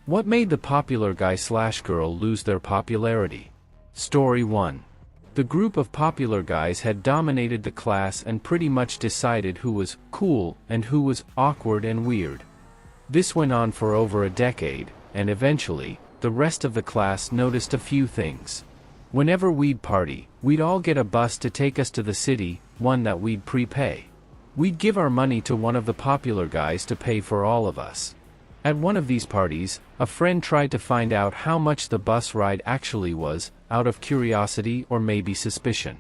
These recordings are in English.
What made the popular guy/girl lose their popularity? Story 1. The group of popular guys had dominated the class and pretty much decided who was cool and who was awkward and weird. This went on for over a decade, and eventually, the rest of the class noticed a few things. Whenever we'd party, we'd all get a bus to take us to the city, one that we'd prepay. We'd give our money to one of the popular guys to pay for all of us. At one of these parties, a friend tried to find out how much the bus ride actually was, out of curiosity or maybe suspicion.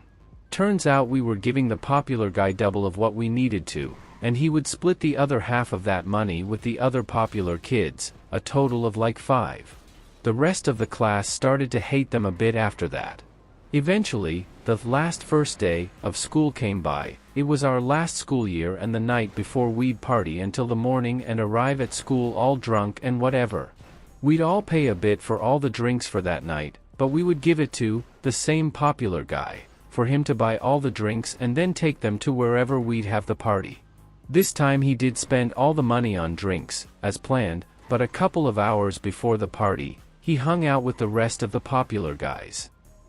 Turns out we were giving the popular guy double of what we needed to, and he would split the other half of that money with the other popular kids, a total of like 5. The rest of the class started to hate them a bit after that. Eventually, the last first day of school came by. It was our last school year and the night before we'd party until the morning and arrive at school all drunk and whatever. We'd all pay a bit for all the drinks for that night, but we would give it to the same popular guy, for him to buy all the drinks and then take them to wherever we'd have the party. This time he did spend all the money on drinks, as planned, but a couple of hours before the party, he hung out with the rest of the popular guys.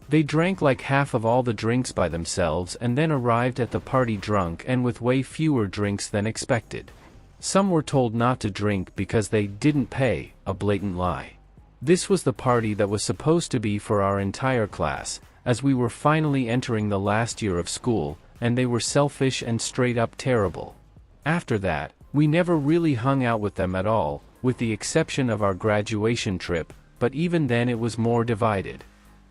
They drank like half of all the drinks by themselves and then arrived at the party drunk and with way fewer drinks than expected. Some were told not to drink because they didn't pay, a blatant lie. This was the party that was supposed to be for our entire class, as we were finally entering the last year of school, and they were selfish and straight up terrible. After that, we never really hung out with them at all, with the exception of our graduation trip, but even then it was more divided.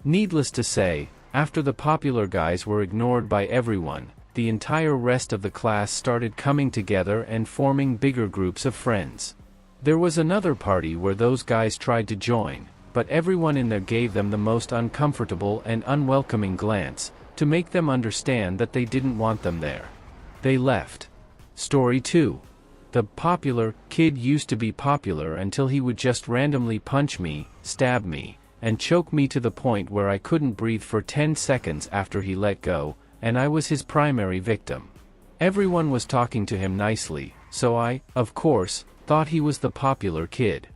Needless to say, after the popular guys were ignored by everyone, the entire rest of the class started coming together and forming bigger groups of friends. There was another party where those guys tried to join, but everyone in there gave them the most uncomfortable and unwelcoming glance, to make them understand that they didn't want them there. They left. Story 2. The popular kid used to be popular until he would just randomly punch me, stab me, and choke me to the point where I couldn't breathe for 10 seconds after he let go, and I was his primary victim. Everyone was talking to him nicely, so I, of course, thought he was the popular kid.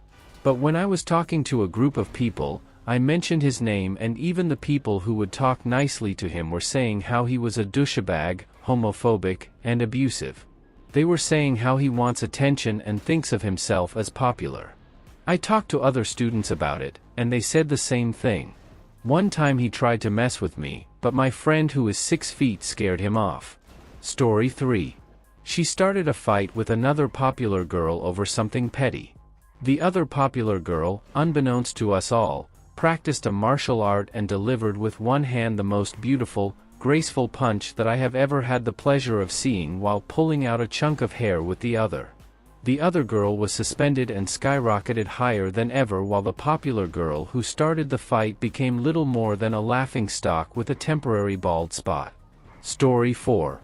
But when I was talking to a group of people, I mentioned his name, and even the people who would talk nicely to him were saying how he was a douchebag, homophobic, and abusive. They were saying how he wants attention and thinks of himself as popular. I talked to other students about it, and they said the same thing. One time he tried to mess with me, but my friend who is 6 feet scared him off. Story 3. She started a fight with another popular girl over something petty. The other popular girl, unbeknownst to us all, practiced a martial art and delivered with one hand the most beautiful, graceful punch that I have ever had the pleasure of seeing while pulling out a chunk of hair with the other. The other girl was suspended and skyrocketed higher than ever, while the popular girl who started the fight became little more than a laughingstock with a temporary bald spot. Story 4.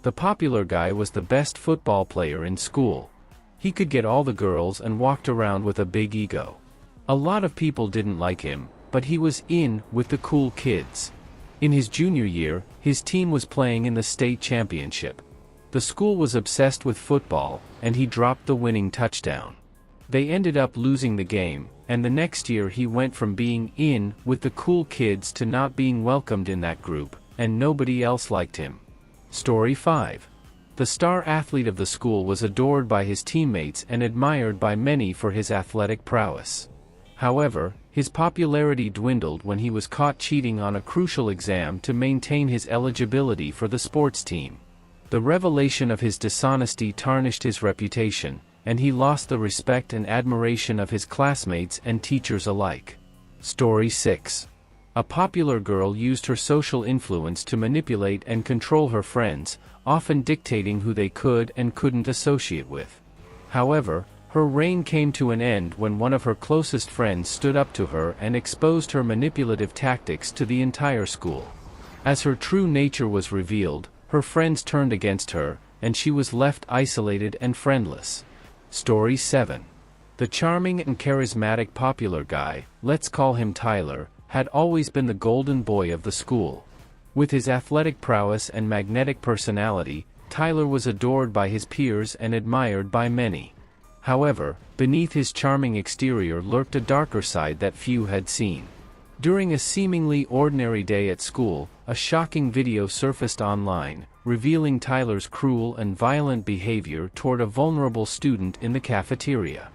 The popular guy was the best football player in school. He could get all the girls and walked around with a big ego. A lot of people didn't like him, but he was in with the cool kids. In his junior year, his team was playing in the state championship. The school was obsessed with football, and he dropped the winning touchdown. They ended up losing the game, and the next year he went from being in with the cool kids to not being welcomed in that group, and nobody else liked him. Story 5. The star athlete of the school was adored by his teammates and admired by many for his athletic prowess. However, his popularity dwindled when he was caught cheating on a crucial exam to maintain his eligibility for the sports team. The revelation of his dishonesty tarnished his reputation, and he lost the respect and admiration of his classmates and teachers alike. Story 6. A popular girl used her social influence to manipulate and control her friends, often dictating who they could and couldn't associate with. However, her reign came to an end when one of her closest friends stood up to her and exposed her manipulative tactics to the entire school. As her true nature was revealed, her friends turned against her, and she was left isolated and friendless. Story 7. The charming and charismatic popular guy, let's call him Tyler, had always been the golden boy of the school. With his athletic prowess and magnetic personality, Tyler was adored by his peers and admired by many. However, beneath his charming exterior lurked a darker side that few had seen. During a seemingly ordinary day at school, a shocking video surfaced online, revealing Tyler's cruel and violent behavior toward a vulnerable student in the cafeteria.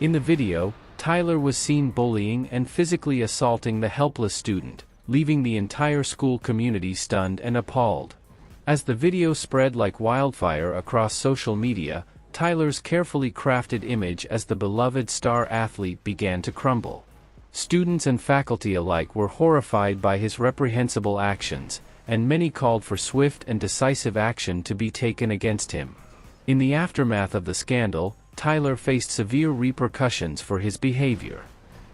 In the video, Tyler was seen bullying and physically assaulting the helpless student, leaving the entire school community stunned and appalled. As the video spread like wildfire across social media, Tyler's carefully crafted image as the beloved star athlete began to crumble. Students and faculty alike were horrified by his reprehensible actions, and many called for swift and decisive action to be taken against him. In the aftermath of the scandal, Tyler faced severe repercussions for his behavior.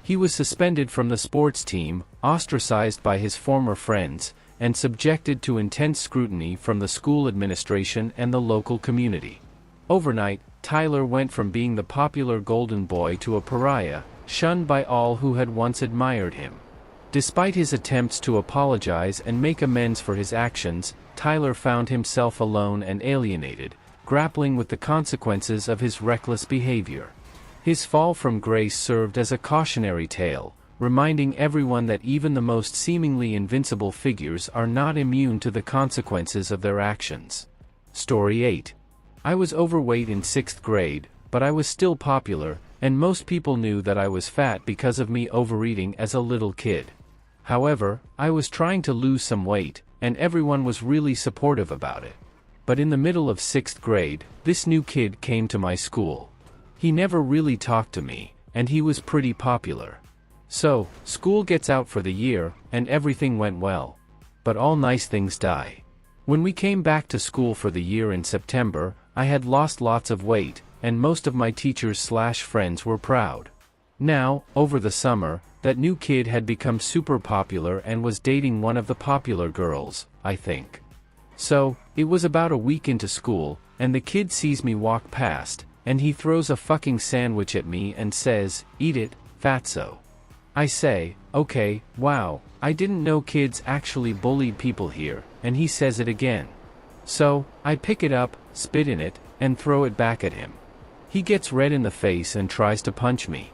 He was suspended from the sports team, ostracized by his former friends, and subjected to intense scrutiny from the school administration and the local community. Overnight, Tyler went from being the popular golden boy to a pariah, shunned by all who had once admired him. Despite his attempts to apologize and make amends for his actions, Tyler found himself alone and alienated, grappling with the consequences of his reckless behavior. His fall from grace served as a cautionary tale, reminding everyone that even the most seemingly invincible figures are not immune to the consequences of their actions. Story 8. I was overweight in 6th grade, but I was still popular, and most people knew that I was fat because of me overeating as a little kid. However, I was trying to lose some weight, and everyone was really supportive about it. But in the middle of 6th grade, this new kid came to my school. He never really talked to me, and he was pretty popular. So, school gets out for the year, and everything went well. But all nice things die. When we came back to school for the year in September, I had lost lots of weight, and most of my teachers/friends were proud. Now, over the summer, that new kid had become super popular and was dating one of the popular girls, I think. So, it was about a week into school, and the kid sees me walk past, and he throws a fucking sandwich at me and says, "Eat it, fatso." I say, "Okay, wow, I didn't know kids actually bullied people here," and he says it again. So, I pick it up, spit in it, and throw it back at him. He gets red in the face and tries to punch me.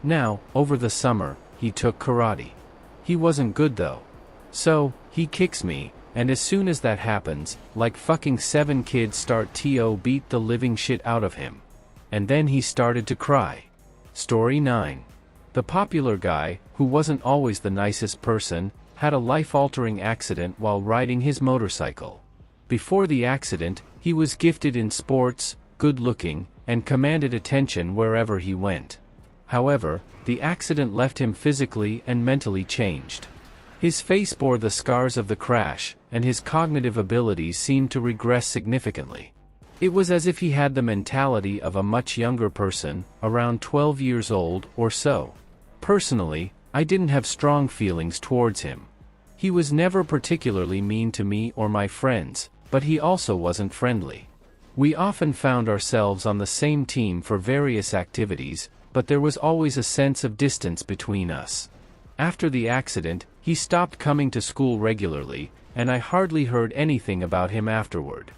Now, over the summer, he took karate. He wasn't good though. So, he kicks me, and as soon as that happens, like fucking 7 kids start to beat the living shit out of him. And then he started to cry. Story 9. The popular guy, who wasn't always the nicest person, had a life-altering accident while riding his motorcycle. Before the accident, he was gifted in sports, good-looking, and commanded attention wherever he went. However, the accident left him physically and mentally changed. His face bore the scars of the crash, and his cognitive abilities seemed to regress significantly. It was as if he had the mentality of a much younger person, around 12 years old or so. Personally, I didn't have strong feelings towards him. He was never particularly mean to me or my friends, but he also wasn't friendly. We often found ourselves on the same team for various activities, but there was always a sense of distance between us. After the accident, he stopped coming to school regularly, and I hardly heard anything about him afterward.